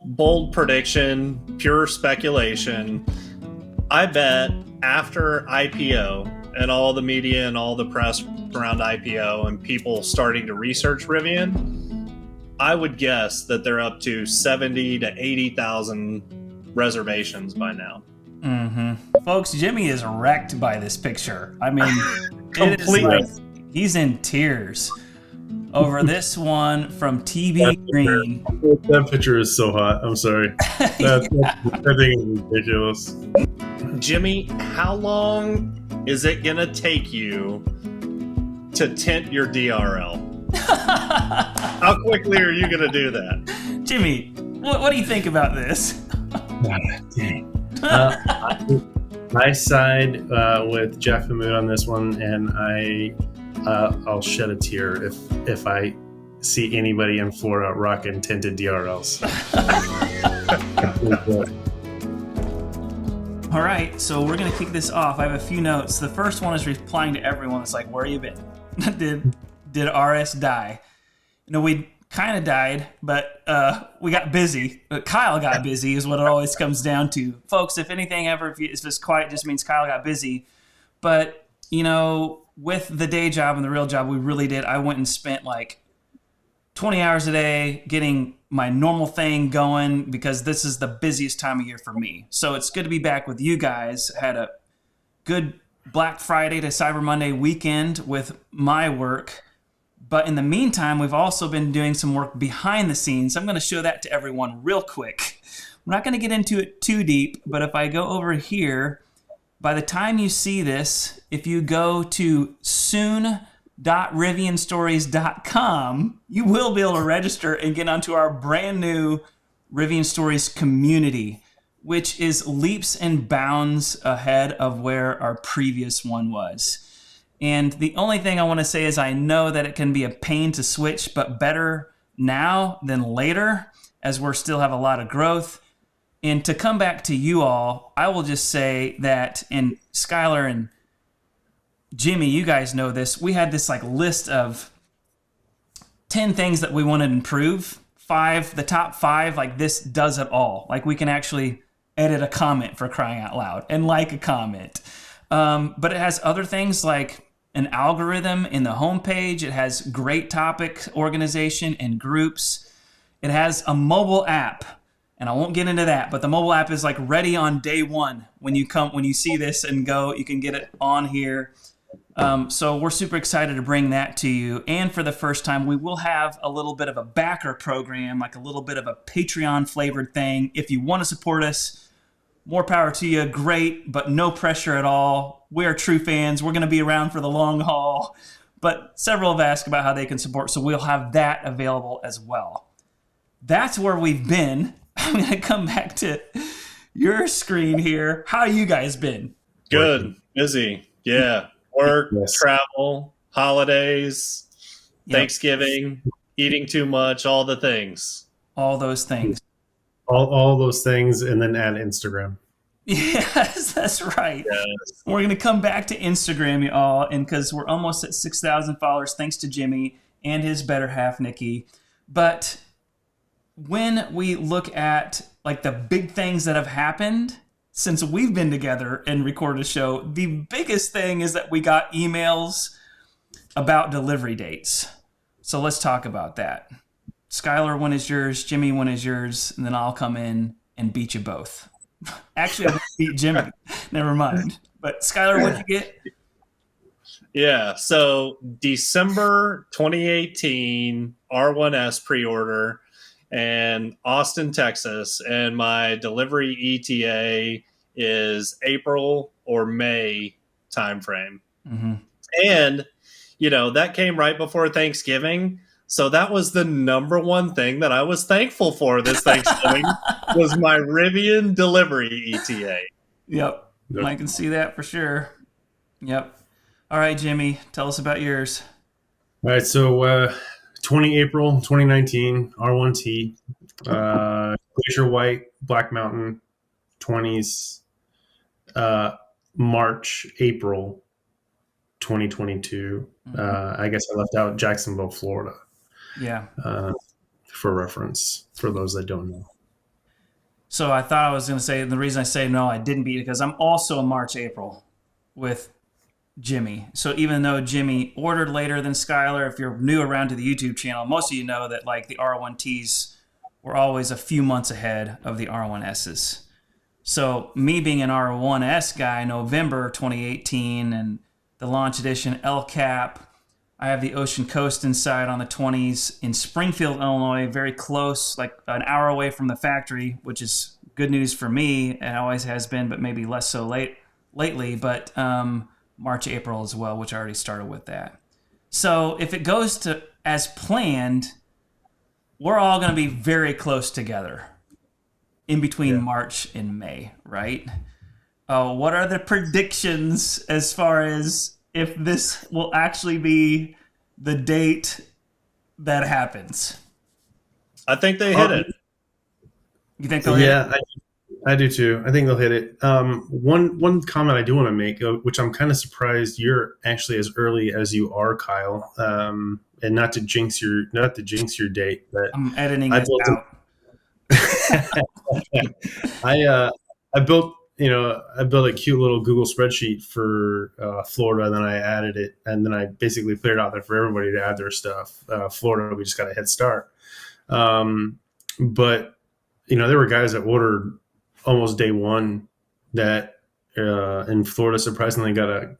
bold prediction, pure speculation. I bet after IPO and all the media and all the press around IPO and people starting to research Rivian, I would guess that they're up to 70 to 80,000 reservations by now. Folks, Jimmy is wrecked by this picture. I mean, completely. He's in tears over this one from TB Green. That picture is so hot. I'm sorry. That thing is ridiculous. Jimmy, how long is it going to take you to tint your DRL? How quickly are you going to do that? Jimmy, what do you think about this? Dang. I side with Jeff and Mood on this one, and I'll shed a tear if I see anybody in Florida rocking tinted DRLs. All right, so we're going to kick this off. I have a few notes. The first one is replying to everyone that's like, where you been? Did RS die? We kind of died, but we got busy. Kyle got busy is what it always comes down to. Folks, if anything ever, if it's quiet, it just means Kyle got busy. But, with the day job and the real job, we really did. I went and spent like 20 hours a day getting my normal thing going because this is the busiest time of year for me. So it's good to be back with you guys. Had a good Black Friday to Cyber Monday weekend with my work. But in the meantime, we've also been doing some work behind the scenes. I'm going to show that to everyone real quick. We're not going to get into it too deep, but if I go over here, by the time you see this, if you go to soon.rivianstories.com, you will be able to register and get onto our brand new Rivian Stories community, which is leaps and bounds ahead of where our previous one was. And the only thing I want to say is I know that it can be a pain to switch, but better now than later, as we still have a lot of growth. And to come back to you all, I will just say that, and Skylar and Jimmy, you guys know this, we had this list of 10 things that we wanted to improve. The top 5, this does it all. We can actually edit a comment, for crying out loud, and like a comment. But it has other things like an algorithm in the homepage. It has great topic organization and groups. It has a mobile app, and I won't get into that, but the mobile app is ready on day one. When you see this and go, you can get it on here. So we're super excited to bring that to you. And for the first time, we will have a little bit of a backer program, a little bit of a Patreon flavored thing. If you want to support us, more power to you. Great, but no pressure at all. We are true fans. We're going to be around for the long haul. But several have asked about how they can support, so we'll have that available as well. That's where we've been. I'm going to come back to your screen here. How you guys been? Good. Busy. Yeah. Work, yes. Travel, holidays, yep. Thanksgiving, eating too much, all the things. All those things. All those things, and then add Instagram. Yes, that's right. Yes. We're going to come back to Instagram, y'all, and because we're almost at 6,000 followers, thanks to Jimmy and his better half, Nikki. But when we look at the big things that have happened since we've been together and recorded a show, the biggest thing is that we got emails about delivery dates. So let's talk about that. Skylar, when is yours? Jimmy, when is yours? And then I'll come in and beat you both. Actually, I beat Jimmy. Never mind. But Skylar, what'd you get? Yeah, so December 2018 R1S pre-order and Austin, Texas, and my delivery ETA is April or May timeframe. Mm-hmm. And, that came right before Thanksgiving. So that was the number one thing that I was thankful for this Thanksgiving was my Rivian delivery ETA. Yep. I can see that for sure. Yep. All right, Jimmy, tell us about yours. All right. So 20 April 2019, R1T, Glacier White, Black Mountain, 20s, March, April 2022. Mm-hmm. I guess I left out Jacksonville, Florida. Yeah. For reference, for those that don't know. So I thought I was going to say, the reason I say no, I didn't beat it because I'm also a March, April with Jimmy. So even though Jimmy ordered later than Skylar, if you're new around to the YouTube channel, most of you know that like the R1Ts were always a few months ahead of the R1Ss. So me being an R1S guy, November 2018, and the Launch Edition L Cap, I have the Ocean Coast inside on the 20s in Springfield, Illinois, very close, like an hour away from the factory, which is good news for me. It always has been, but maybe less so lately. But March, April as well, which I already started with that. So if it goes to as planned, we're all going to be very close together in between March and May, right? What are the predictions as far as if this will actually be the date that happens? I think they hit it. You think they'll hit it? Yeah, I do too. I think they'll hit it. One comment I do want to make, which I'm kind of surprised you're actually as early as you are, Kyle. And not to jinx your date, but I'm editing this out. I built a cute little Google spreadsheet for Florida, and then I added it, and then I basically put it out there for everybody to add their stuff. Florida, we just got a head start. But there were guys that ordered almost day one that in Florida surprisingly got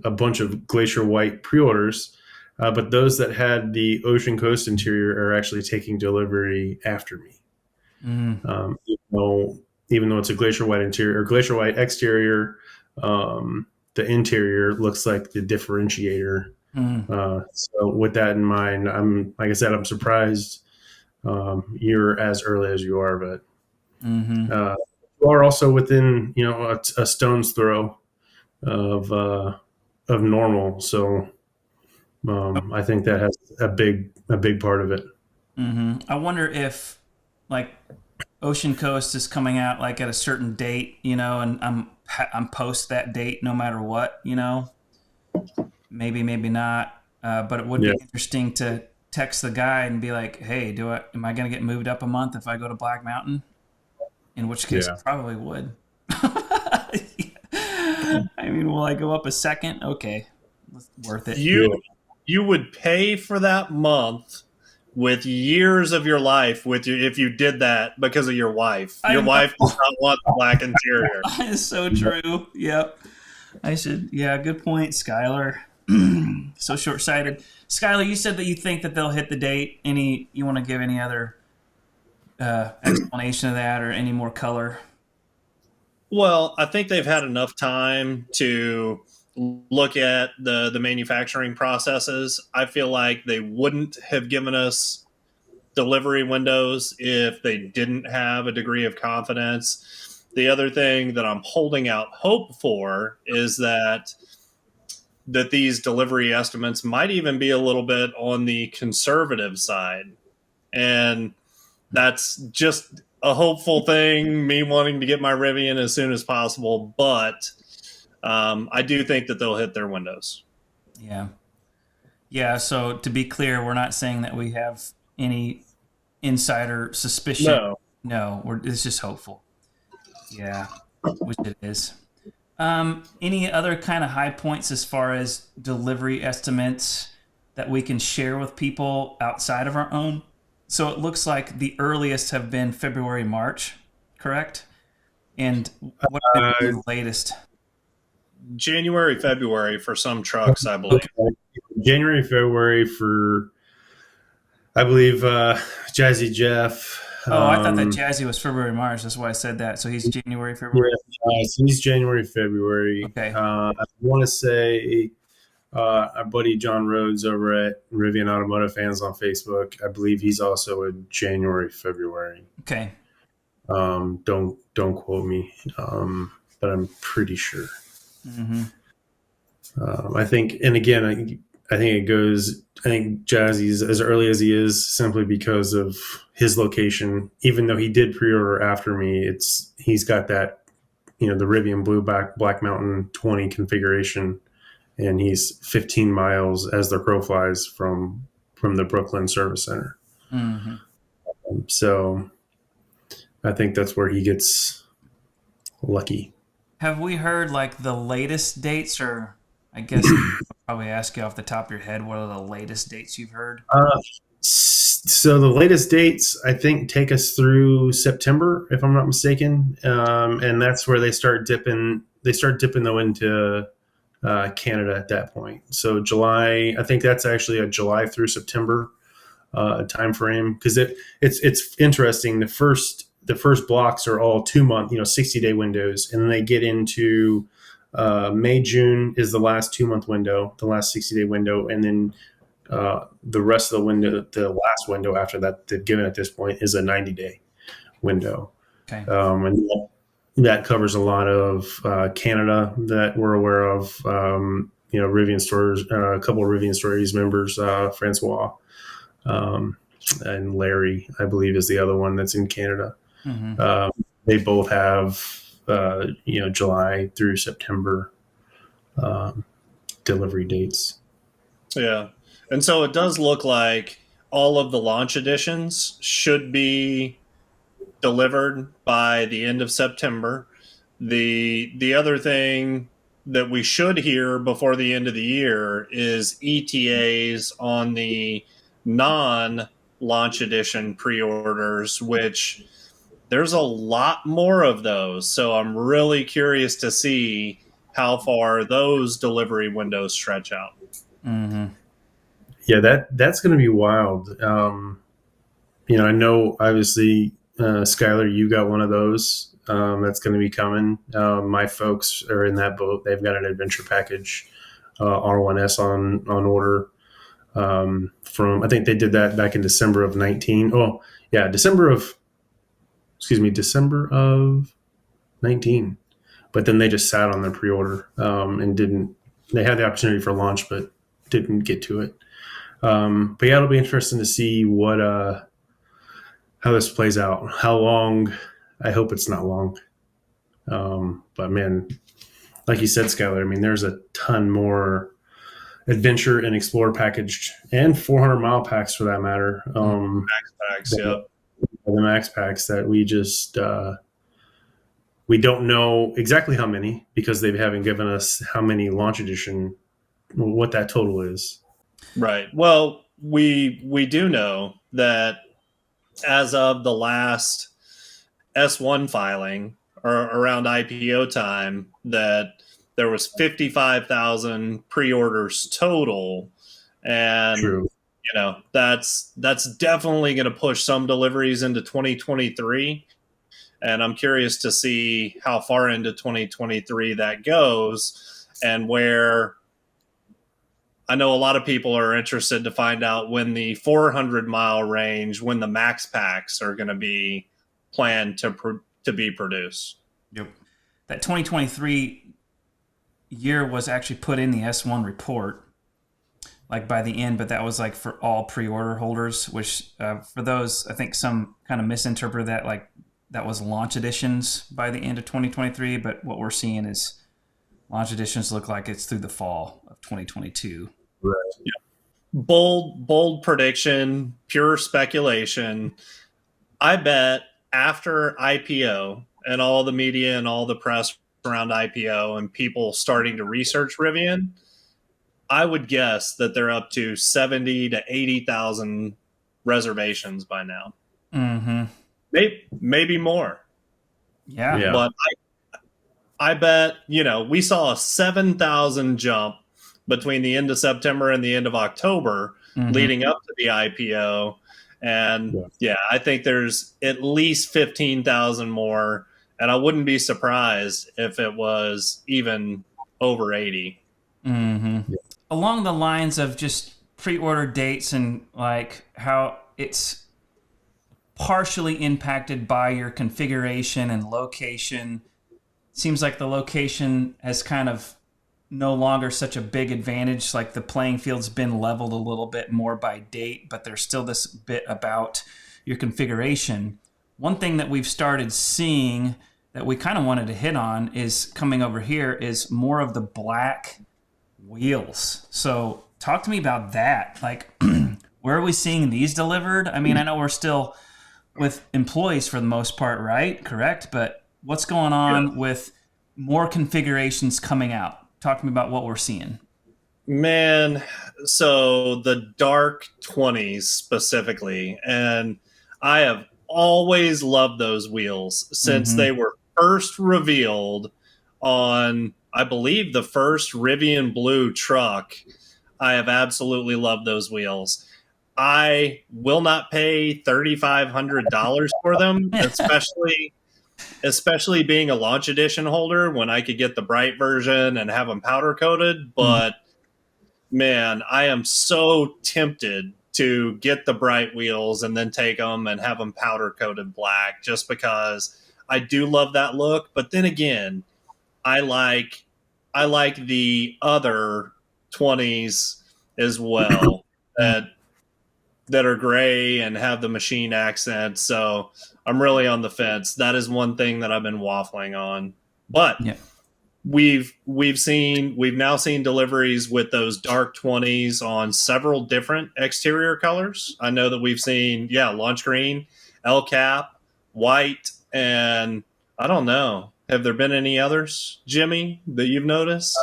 a bunch of Glacier White pre-orders. But those that had the Ocean Coast interior are actually taking delivery after me. Even though it's a Glacier White interior or Glacier White exterior, the interior looks like the differentiator. So with that in mind, I'm surprised you're as early as you are, but you are also within a stone's throw of normal. So I think that has a big part of it. I wonder if like Ocean Coast is coming out like at a certain date, and I'm post that date no matter what, maybe not. But it would be interesting to text the guy and be like, hey, am I going to get moved up a month if I go to Black Mountain? In which case I probably would. I mean, will I go up a second? Okay. Worth it. You would pay for that month with years of your life if you did that because of your wife. Your wife does not want the black interior. That is so true. Yep. I should. Yeah, good point, Skylar. So short-sighted. Skylar, you said that you think that they'll hit the date. You want to give any other explanation of that or any more color? Well, I think they've had enough time to look at the manufacturing processes. I feel like they wouldn't have given us delivery windows if they didn't have a degree of confidence. The other thing that I'm holding out hope for is that these delivery estimates might even be a little bit on the conservative side. And that's just a hopeful thing, me wanting to get my Rivian as soon as possible. But I do think that they'll hit their windows. Yeah. Yeah, so to be clear, we're not saying that we have any insider suspicion. No, it's just hopeful. Yeah, which it is. Any other kind of high points as far as delivery estimates that we can share with people outside of our own? So it looks like the earliest have been February, March, correct? And what have been the latest? January, February for some trucks, I believe. Okay. January, February for, I believe, Jazzy Jeff. I thought that Jazzy was February, March. That's why I said that. So he's January, February? Yeah, so he's January, February. Okay. I want to say our buddy John Rhodes over at Rivian Automotive Fans on Facebook, I believe he's also in January, February. Okay. Don't quote me, but I'm pretty sure. I think, and again, I think it goes. I think Jazzy's as early as he is simply because of his location. Even though he did pre-order after me, he's got that, the Rivian Black Mountain 20 configuration, and he's 15 miles as the crow flies from the Brooklyn Service Center. So I think that's where he gets lucky. Have we heard like the latest dates, or I guess I'll probably ask you off the top of your head, what are the latest dates you've heard? So the latest dates, I think, take us through September, if I'm not mistaken, and that's where they start dipping. They start dipping though into Canada at that point. So July, I think that's actually a July through September time frame, because it's interesting. The first blocks are all 2 month, 60-day windows, and then they get into May, June is the last 2 month window, the last 60-day window, and then the rest of the window, the last window after that they've given at this point is a 90-day window. Okay. And that covers a lot of Canada that we're aware of. Rivian Stories, a couple of Rivian Stories members, Francois and Larry, I believe, is the other one that's in Canada. Mm-hmm. They both have, July through September delivery dates. Yeah. And so it does look like all of the launch editions should be delivered by the end of September. The other thing that we should hear before the end of the year is ETAs on the non-launch edition pre-orders, which there's a lot more of those. So I'm really curious to see how far those delivery windows stretch out. Mm-hmm. Yeah, that's going to be wild. I know, obviously, Skylar, you got one of those. That's going to be coming. My folks are in that boat. They've got an adventure package, R1S on order. From, I think they did that back in December of 19. Oh, yeah, December of 19. But then they just sat on their pre-order and didn't. They had the opportunity for launch, but didn't get to it. But yeah, it'll be interesting to see how this plays out. How long? I hope it's not long. But man, like you said, Skylar, I mean, there's a ton more adventure and explorer packaged, and 400-mile packs for that matter. Max packs, the max packs that we just we don't know exactly how many, because they haven't given us how many launch edition, what that total is. Right. Well, we do know that as of the last S1 filing, or around IPO time, that there was 55,000 pre-orders total, and True. that's definitely going to push some deliveries into 2023. And I'm curious to see how far into 2023 that goes, and where I know a lot of people are interested to find out when the 400-mile range, when the max packs are going to be planned to be produced. Yep. That 2023 year was actually put in the S1 report, like by the end, but that was like for all pre-order holders, which for those, I think some kind of misinterpreted that, like that was launch editions by the end of 2023, but what we're seeing is launch editions look like it's through the fall of 2022. Right. Yeah. Bold prediction, pure speculation. I bet after IPO and all the media and all the press around IPO and people starting to research Rivian, I would guess that they're up to 70 to 80,000 reservations by now. Mm-hmm. Maybe more. Yeah. But I bet, we saw a 7,000 jump between the end of September and the end of October, mm-hmm. leading up to the IPO. And I think there's at least 15,000 more. And I wouldn't be surprised if it was even over 80. Mm-hmm. Yeah. Along the lines of just pre-order dates and like how it's partially impacted by your configuration and location. Seems like the location has kind of no longer such a big advantage. Like the playing field's been leveled a little bit more by date, but there's still this bit about your configuration. One thing that we've started seeing that we kind of wanted to hit on is coming over here is more of the black wheels. So talk to me about that. Like, where are we seeing these delivered? I mean, I know we're still with employees for the most part, right? Correct. But what's going on with more configurations coming out? Talk to me about what we're seeing. Man, so the dark 20s specifically, and I have always loved those wheels since they were first revealed on, I believe, the first Rivian Blue truck. I have absolutely loved those wheels. I will not pay $3,500 for them, especially being a launch edition holder when I could get the bright version and have them powder coated. But man, I am so tempted to get the bright wheels and then take them and have them powder coated black, just because I do love that look. But then again, I like the other 20s as well that are gray and have the machine accent. So I'm really on the fence. That is one thing that I've been waffling on. But we've now seen deliveries with those dark 20s on several different exterior colors. I know that we've seen launch green, L cap, white, and I don't know. Have there been any others, Jimmy, that you've noticed?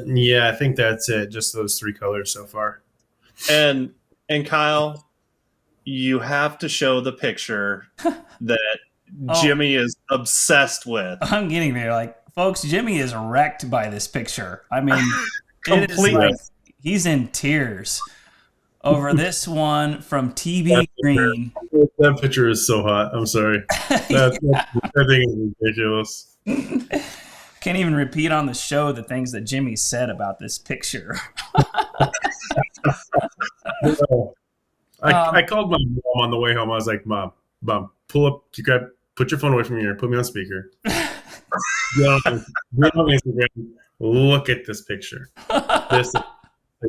Yeah, I think that's it. Just those 3 colors so far. And Kyle, you have to show the picture that Jimmy is obsessed with. I'm getting there. Like, folks, Jimmy is wrecked by this picture. I mean, it is Completely. like he's in tears over this one from TB Green. That picture is so hot. I'm sorry. That thing is ridiculous. Can't even repeat on the show the things that Jimmy said about this picture. I called my mom on the way home. I was like, Mom, pull up, put your phone away from your ear, put me on speaker. Get on Instagram, look at this picture. This thing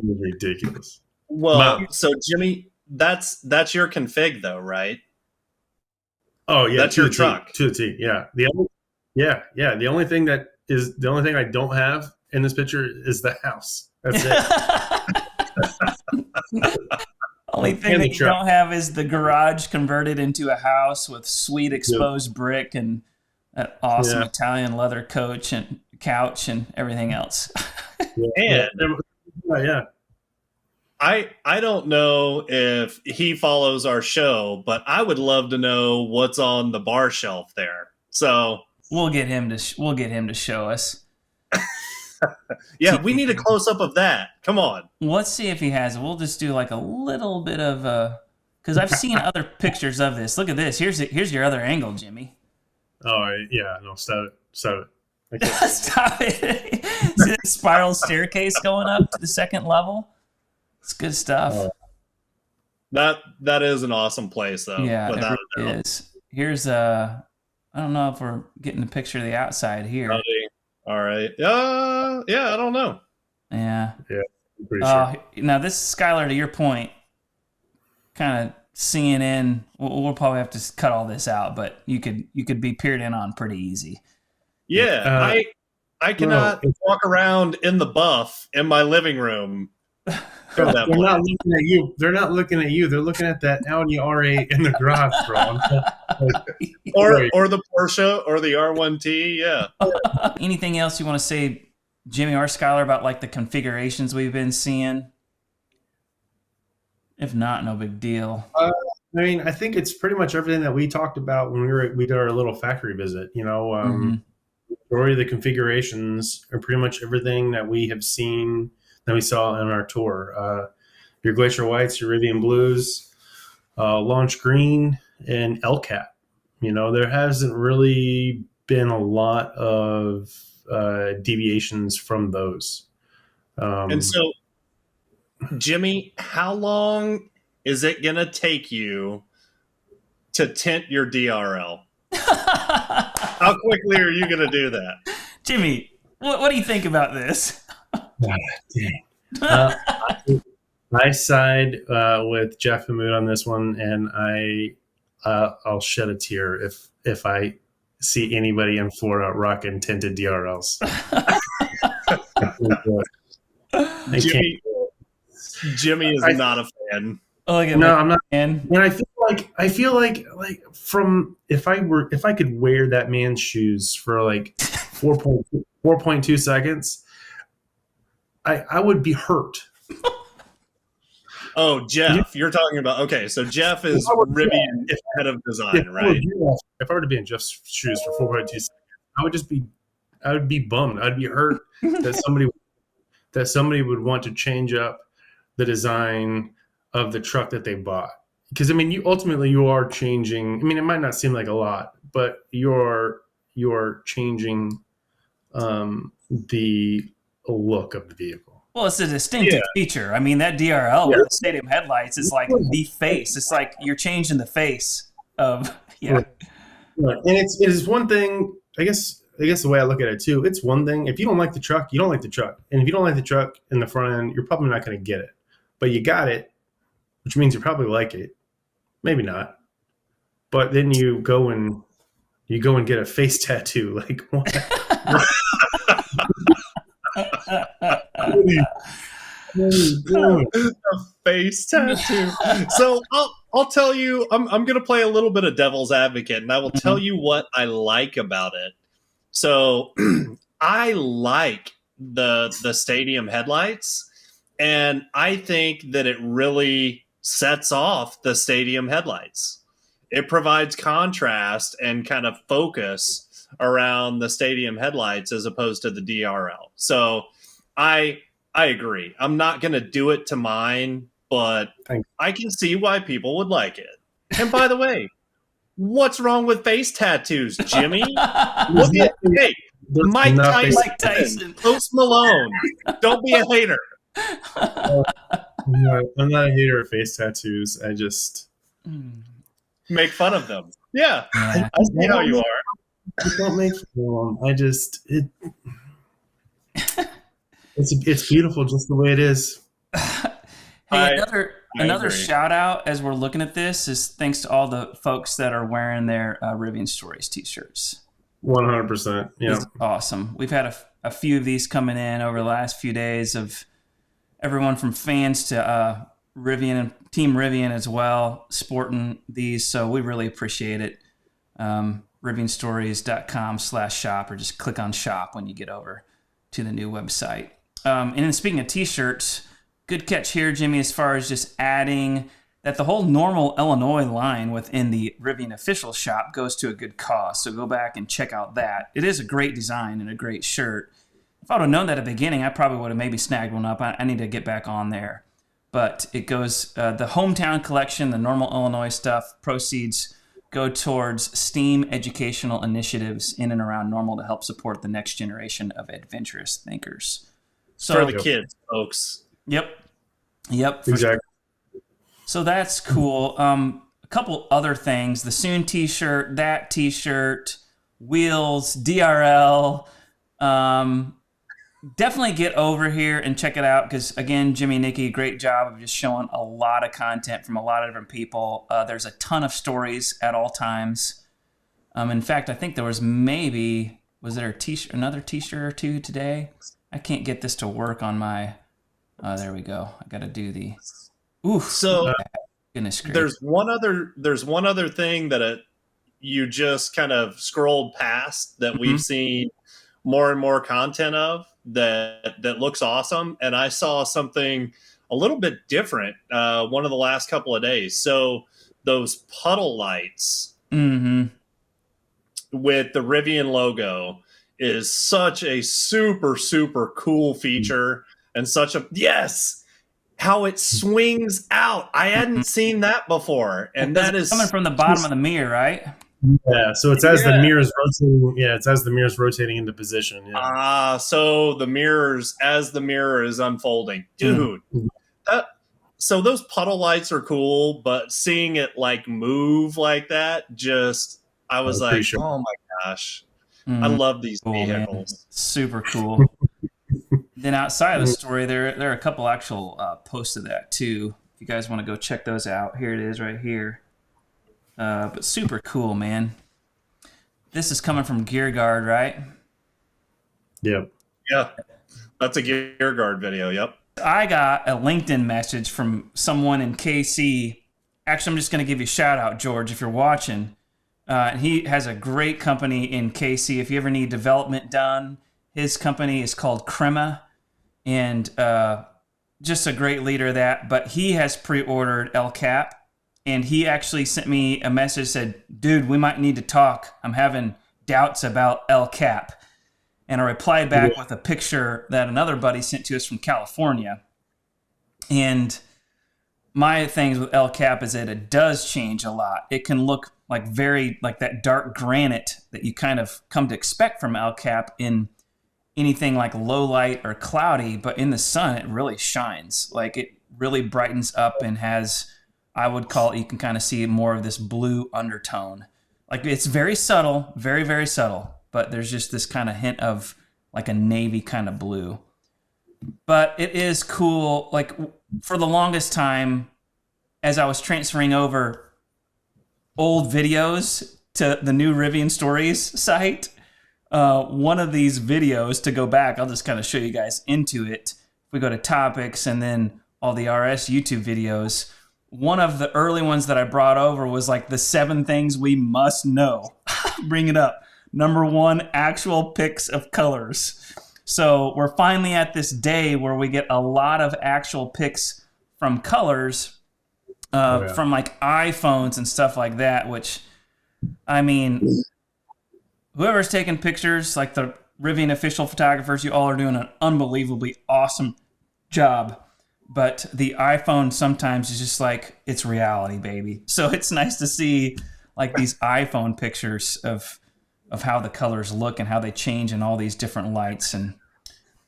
is ridiculous. Well, so Jimmy, that's your config though, right? Oh yeah, that's your truck to the T. Yeah. The only thing I don't have in this picture is the house. That's it. Only thing that you don't have is the garage converted into a house with sweet exposed brick and that awesome Italian leather couch and everything else. I don't know if he follows our show, but I would love to know what's on the bar shelf there. So we'll get him to show us. We need a close up of that. Come on. Let's see if he has it. We'll just do like a little bit of because I've seen other pictures of this. Look at this. Here's your other angle, Jimmy. Oh yeah, no, stop it. Stop it. See the spiral staircase going up to the second level? It's good stuff. That is an awesome place though. Yeah, it really is. Here's I don't know if we're getting a picture of the outside here. All right. I don't know. Yeah. Yeah. I'm pretty sure. Now this, Skylar, to your point, kind of seeing in. We'll probably have to cut all this out, but you could be peered in on pretty easy. Yeah, I cannot walk around in the buff in my living room. They're not looking at you. They're not looking at you. They're looking at that Audi R8 in the garage, bro. or the Porsche or the R1T. Yeah. Anything else you want to say, Jimmy or Skylar, about like the configurations we've been seeing? If not, no big deal. I mean, I think it's pretty much everything that we talked about when we did our little factory visit. You know, the majority of the configurations are pretty much everything that we have seen that we saw on our tour. Your Glacier Whites, your Rivian Blues, Launch Green, and L cap. You know, there hasn't really been a lot of deviations from those. And so, Jimmy, how long is it going to take you to tint your DRL? How quickly are you going to do that? Jimmy, what do you think about this? I side with Jeff Hamoud on this one, and I'll shed a tear if I see anybody in Florida rocking tinted DRLs. Jimmy is not a fan. No, I'm not. And I feel from if I could wear that man's shoes for like 4.2 seconds, I would be hurt. Oh, Jeff, you're talking about, okay, so Jeff is Rivian head of design, right? If I were to be in Jeff's shoes for 4.2 seconds, I would be bummed. I'd be hurt that somebody would want to change up the design of the truck that they bought. Because I mean, you are changing. I mean, it might not seem like a lot, but you're changing the look of the vehicle. Well, it's a distinctive feature. I mean, that DRL with the stadium headlights is like the face. It's like you're changing the face of Right. And it is one thing. I guess the way I look at it too, it's one thing. If you don't like the truck, you don't like the truck, and if you don't like the truck in the front end, you're probably not going to get it. But you got it, which means you probably like it. Maybe not. But then you go and get a face tattoo. Like what? A face tattoo. So I'll tell you, I'm going to play a little bit of devil's advocate, and I will tell you what I like about it. So I like the stadium headlights, and I think that it really sets off the stadium headlights. It provides contrast and kind of focus around the stadium headlights as opposed to the DRL. So I agree. I'm not going to do it to mine, but I can see why people would like it. And by the way, what's wrong with face tattoos, Jimmy? Look at Mike Tyson, Post Malone. Don't be a hater. I'm not a hater of face tattoos. I just make fun of them. Yeah. I see how you are. I don't make fun of them. It's beautiful just the way it is. Hey, another shout out as we're looking at this is thanks to all the folks that are wearing their Rivian Stories t-shirts. 100%. Yeah. It's awesome. We've had a few of these coming in over the last few days of everyone from fans to Rivian and Team Rivian as well sporting these. So we really appreciate it. RivianStories.com/shop, or just click on shop when you get over to the new website. And then speaking of t-shirts, good catch here, Jimmy, as far as just adding that the whole normal Illinois line within the Rivian official shop goes to a good cause. So go back and check out that. It is a great design and a great shirt. If I would have known that at the beginning, I probably would have maybe snagged one up. I need to get back on there. But it goes, the hometown collection, the normal Illinois stuff, proceeds go towards STEAM educational initiatives in and around Normal to help support the next generation of adventurous thinkers. So, for the kids, folks. Yep. Exactly. Sure. So that's cool. A couple other things. The Soon t-shirt, that t-shirt, wheels, DRL. Definitely get over here and check it out because, again, Jimmy and Nikki, great job of just showing a lot of content from a lot of different people. There's a ton of stories at all times. In fact, I think there was there another t-shirt or two today? I can't get this to work on my... there we go. I got to do the... Oof. So goodness gracious. There's one other thing that you just kind of scrolled past that we've seen more and more content of that looks awesome. And I saw something a little bit different one of the last couple of days. So those puddle lights with the Rivian logo is such a super, super cool feature and such a, how it swings out. I hadn't seen that before. And that is coming from the bottom of the mirror, right? Yeah, so it's as the mirror's rotating. Yeah, it's as the mirror's rotating into position. Yeah. So the mirrors as the mirror is unfolding, dude. So those puddle lights are cool, but seeing it like move like that, I was like, oh my gosh, I love these vehicles. Man. Super cool. Then outside of the story, there are a couple actual posts of that too. If you guys want to go check those out, here it is right here. But super cool, man. This is coming from Gear Guard, right? Yep. Yeah. That's a Gear Guard video, yep. I got a LinkedIn message from someone in KC actually, I'm just going to give you a shout out, George, if you're watching. He has a great company in KC. If you ever need development done, his company is called Crema, and just a great leader of that. But he has pre-ordered El Cap, and he actually sent me a message, said, dude, we might need to talk. I'm having doubts about El Cap. And I replied back with a picture that another buddy sent to us from California. And my things with El Cap is that it does change a lot. It can look like very like that dark granite that you kind of come to expect from El Cap in anything like low light or cloudy, but in the sun it really shines. Like it really brightens up and has, I would call it, you can kind of see more of this blue undertone. Like it's very subtle, very, very subtle, but there's just this kind of hint of like a navy kind of blue. But it is cool. Like for the longest time, as I was transferring over old videos to the new Rivian Stories site, one of these videos, to go back, I'll just kind of show you guys into it. If we go to topics and then all the RS YouTube videos, one of the early ones that I brought over was like the 7 things we must know. Bring it up. Number 1, actual pics of colors. So we're finally at this day where we get a lot of actual pics from colors, from like iPhones and stuff like that, which, I mean, whoever's taking pictures, like the Rivian official photographers, you all are doing an unbelievably awesome job. But the iPhone sometimes is just like, it's reality, baby. So it's nice to see like these iPhone pictures of how the colors look and how they change in all these different lights. And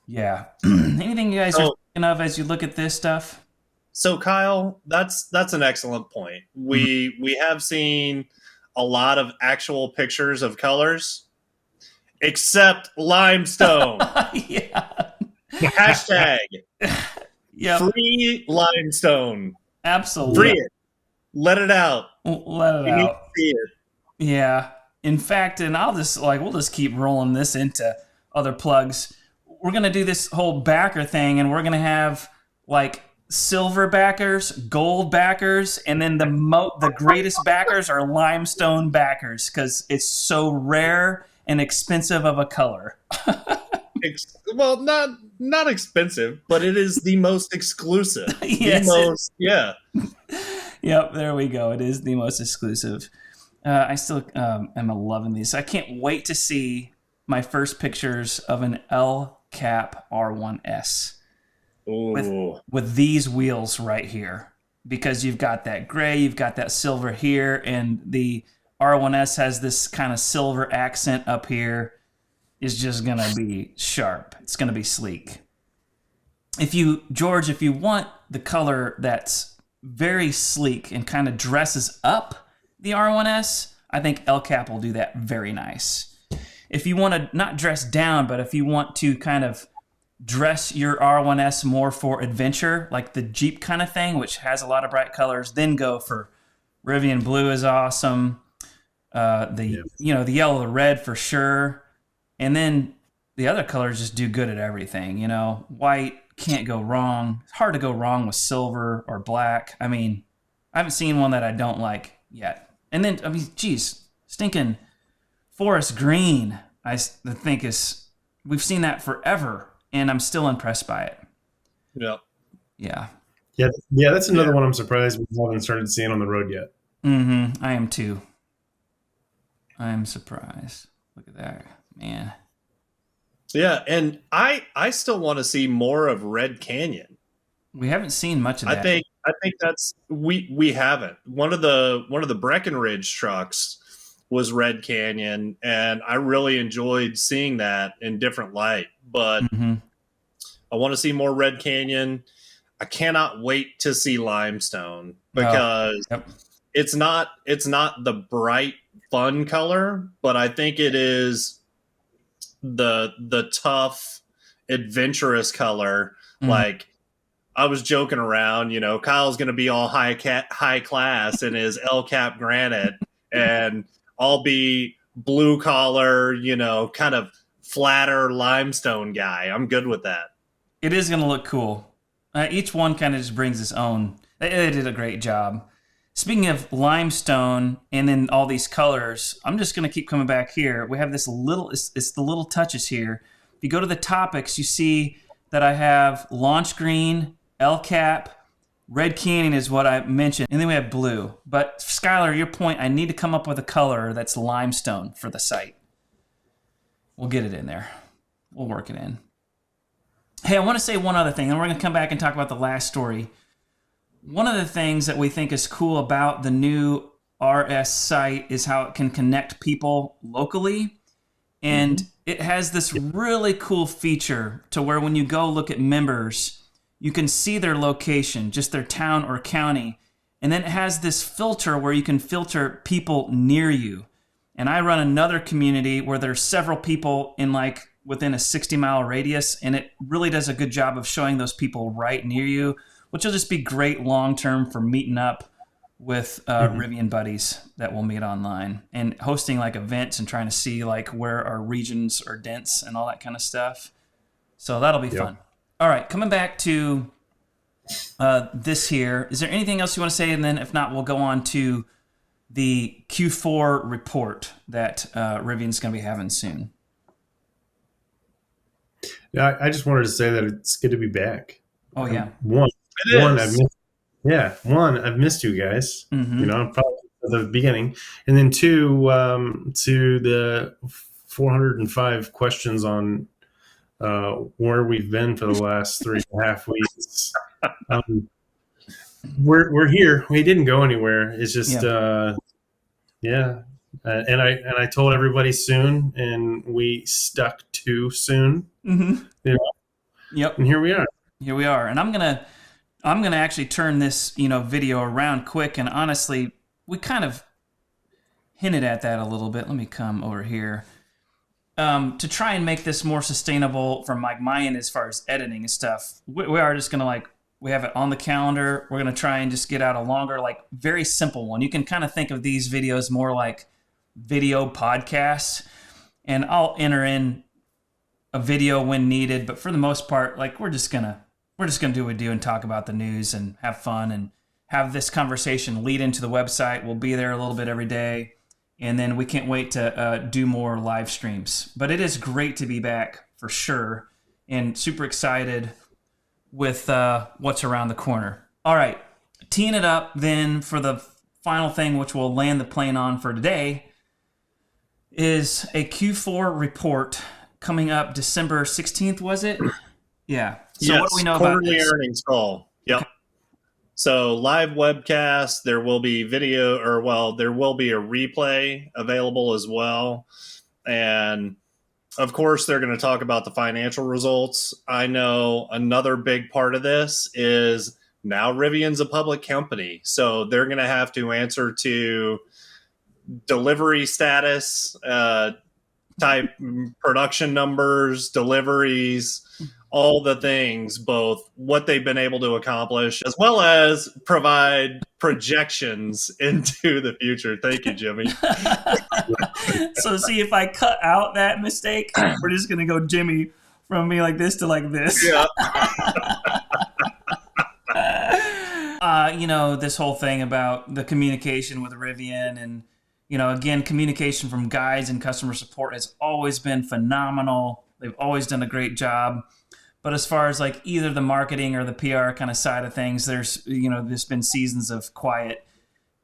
yeah, anything you guys are thinking of as you look at this stuff? So Kyle, that's an excellent point. We have seen a lot of actual pictures of colors, except limestone. Yeah. Hashtag Yep. free limestone. Absolutely. Free it. Let it out. Let it You need out. to see it. Yeah. In fact, and we'll just keep rolling this into other plugs. We're going to do this whole backer thing, and we're going to have like silver backers, gold backers, and then the greatest backers are limestone backers because it's so rare and expensive of a color. Well, not expensive, but it is the most exclusive. Yes, yeah. Yep, there we go. It is the most exclusive. I still am loving these. I can't wait to see my first pictures of an El Cap R1S with these wheels right here, because you've got that gray, you've got that silver here, and the R1S has this kind of silver accent up here. Is just going to be sharp. It's going to be sleek. George, if you want the color that's very sleek and kind of dresses up the R1S, I think El Cap will do that very nice. If you want to not dress down, but if you want to kind of dress your R1S more for adventure, like the Jeep kind of thing, which has a lot of bright colors, then go for Rivian Blue is awesome. The yellow, the red for sure. And then the other colors just do good at everything. White can't go wrong. It's hard to go wrong with silver or black. I mean, I haven't seen one that I don't like yet. And then, stinking forest green, I think we've seen that forever, and I'm still impressed by it. Yeah. Yeah. Yeah, that's another one I'm surprised we haven't started seeing on the road yet. Mm-hmm. I am too. I am surprised. Look at that. Man. Yeah, and I still want to see more of Red Canyon. We haven't seen much of that. I think that's we haven't. One of the Breckenridge trucks was Red Canyon, and I really enjoyed seeing that in different light. But I want to see more Red Canyon. I cannot wait to see Limestone because it's not the bright fun color, but I think it is the tough adventurous color. Like I was joking around, Kyle's going to be all high class in his El Cap granite, and I'll be blue collar, kind of flatter limestone guy. I'm good with that. It is going to look cool. Each one kind of just brings its own. They did a great job. Speaking of limestone and then all these colors, I'm just going to keep coming back here. We have this little, it's the little touches here. If you go to the topics, you see that I have launch green, El Cap, Red Canyon is what I mentioned, and then we have blue. But Skylar, your point, I need to come up with a color that's limestone for the site. We'll get it in there. We'll work it in. Hey, I want to say one other thing, and we're going to come back and talk about the last story. One of the things that we think is cool about the new RS site is how it can connect people locally. And it has this really cool feature to where when you go look at members, you can see their location, just their town or county. And then it has this filter where you can filter people near you. And I run another community where there's several people in like within a 60-mile radius, and it really does a good job of showing those people right near you, which will just be great long-term for meeting up with Rivian buddies that we'll meet online and hosting like events and trying to see like where our regions are dense and all that kind of stuff. So that'll be fun. All right, coming back to this here, is there anything else you want to say? And then if not, we'll go on to the Q4 report that Rivian's going to be having soon. Yeah, I just wanted to say that it's good to be back. Oh, yeah. I've missed you guys. You know, probably at the beginning, and then two, to the 405 questions on where we've been for the last 3.5 weeks. We're here. We didn't go anywhere. It's just and I told everybody soon, and we stuck to soon. You know? Yep. And here we are. Here we are. And I'm gonna actually turn this, video around quick. And honestly, we kind of hinted at that a little bit. Let me come over here. To try and make this more sustainable from my end as far as editing and stuff, we are just gonna we have it on the calendar. We're gonna try and just get out a longer, very simple one. You can kind of think of these videos more like video podcasts, and I'll enter in a video when needed. But for the most part, we're just gonna do what we do and talk about the news and have fun and have this conversation lead into the website. We'll be there a little bit every day. And then we can't wait to do more live streams. But it is great to be back for sure, and super excited with what's around the corner. All right, teeing it up then for the final thing, which we'll land the plane on for today, is a Q4 report coming up December 16th, was it? Yeah. So yes, what do we know about this? Quarterly earnings call. Yep. Okay. So live webcast, there will be video, there will be a replay available as well. And of course, they're going to talk about the financial results. I know another big part of this is now Rivian's a public company. So they're going to have to answer to delivery status, type production numbers, deliveries, all the things, both what they've been able to accomplish, as well as provide projections into the future. Thank you, Jimmy. So see, if I cut out that mistake, we're just going to go Jimmy from me like this to like this. Yeah. This whole thing about the communication with Rivian and, again, communication from guides and customer support has always been phenomenal. They've always done a great job. But as far as either the marketing or the PR kind of side of things, there's been seasons of quiet.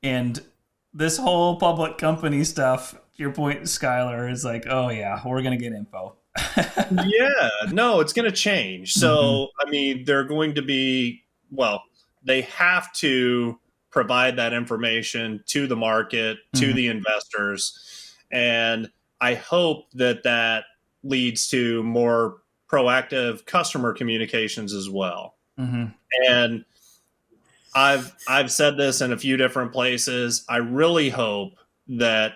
And this whole public company stuff, to your point, Skylar, is oh yeah, we're going to get info. Yeah, no, it's going to change. So, they're going to be, they have to provide that information to the market, to the investors. And I hope that leads to more proactive customer communications as well. And I've said this in a few different places. I really hope that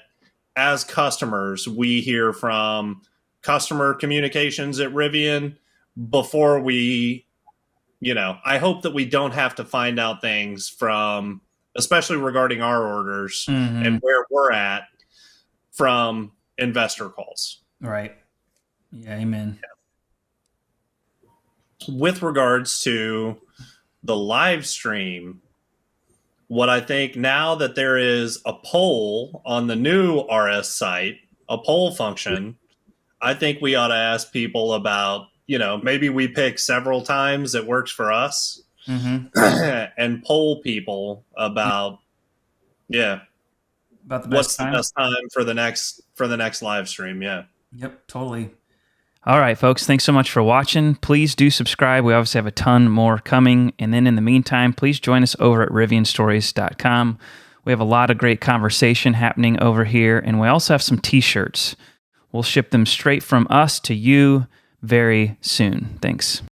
as customers, we hear from customer communications at Rivian before we, I hope that we don't have to find out things from, especially regarding our orders and where we're at, from investor calls. Right. Yeah, amen. Yeah. With regards to the live stream, what I think now that there is a poll on the new RS site, a poll function, I think we ought to ask people about, maybe we pick several times that works for us and poll people about, about the best what's time. the best time for the next live stream. Yeah. Yep, totally. All right, folks, thanks so much for watching. Please do subscribe. We obviously have a ton more coming. And then in the meantime, please join us over at rivianstories.com. We have a lot of great conversation happening over here, and we also have some t-shirts. We'll ship them straight from us to you very soon. Thanks.